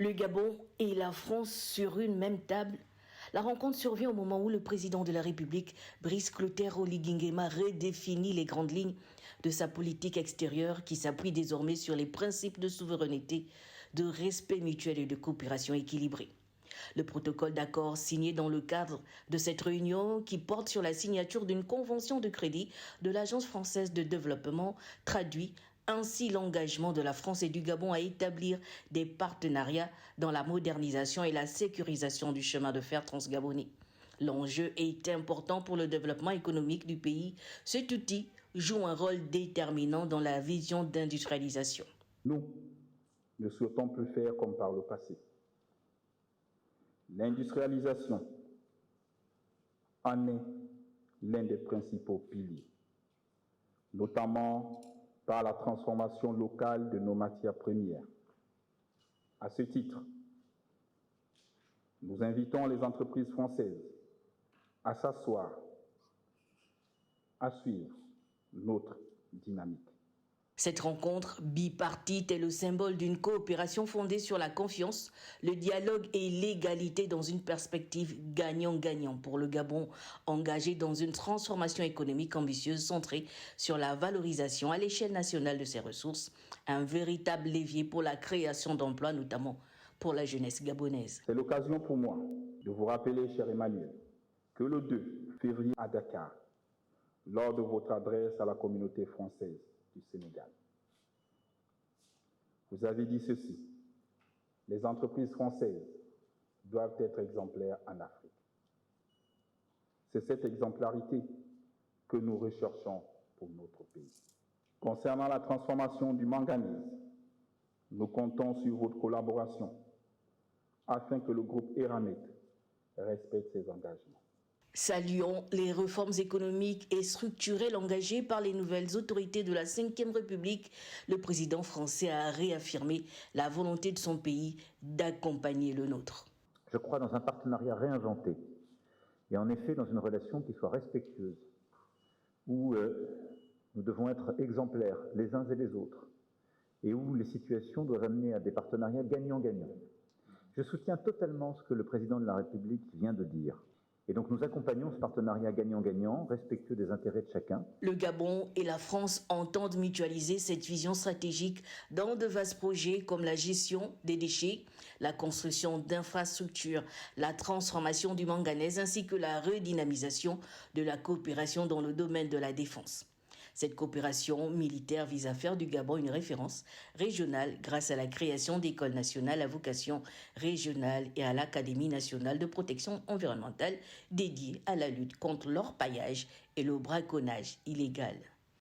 Le Gabon et la France sur une même table. La rencontre survient au moment où le président de la République, Brice Clotaire Oligui Nguema, redéfinit les grandes lignes de sa politique extérieure qui s'appuie désormais sur les principes de souveraineté, de respect mutuel et de coopération équilibrée. Le protocole d'accord signé dans le cadre de cette réunion qui porte sur la signature d'une convention de crédit de l'Agence française de développement traduit ainsi l'engagement de la France et du Gabon à établir des partenariats dans la modernisation et la sécurisation du chemin de fer transgabonais. L'enjeu est important pour le développement économique du pays. Cet outil joue un rôle déterminant dans la vision d'industrialisation. Nous ne souhaitons plus faire comme par le passé. L'industrialisation en est l'un des principaux piliers, notamment par la transformation locale de nos matières premières. À ce titre, nous invitons les entreprises françaises à s'asseoir, à suivre notre dynamique. Cette rencontre bipartite est le symbole d'une coopération fondée sur la confiance, le dialogue et l'égalité dans une perspective gagnant-gagnant pour le Gabon, engagé dans une transformation économique ambitieuse centrée sur la valorisation à l'échelle nationale de ses ressources, un véritable levier pour la création d'emplois, notamment pour la jeunesse gabonaise. C'est l'occasion pour moi de vous rappeler, cher Emmanuel, que le 2 février à Dakar, lors de votre adresse à la communauté française du Sénégal, vous avez dit ceci: les entreprises françaises doivent être exemplaires en Afrique. C'est cette exemplarité que nous recherchons pour notre pays. Concernant la transformation du manganèse, nous comptons sur votre collaboration afin que le groupe Eramet respecte ses engagements. Saluons les réformes économiques et structurelles engagées par les nouvelles autorités de la Ve République. Le président français a réaffirmé la volonté de son pays d'accompagner le nôtre. Je crois dans un partenariat réinventé et en effet dans une relation qui soit respectueuse, où nous devons être exemplaires les uns et les autres et où les situations doivent amener à des partenariats gagnant-gagnant. Je soutiens totalement ce que le président de la République vient de dire. Et donc nous accompagnons ce partenariat gagnant-gagnant, respectueux des intérêts de chacun. Le Gabon et la France entendent mutualiser cette vision stratégique dans de vastes projets comme la gestion des déchets, la construction d'infrastructures, la transformation du manganèse ainsi que la redynamisation de la coopération dans le domaine de la défense. Cette coopération militaire vise à faire du Gabon une référence régionale grâce à la création d'écoles nationales à vocation régionale et à l'Académie nationale de protection environnementale dédiée à la lutte contre l'orpaillage et le braconnage illégal.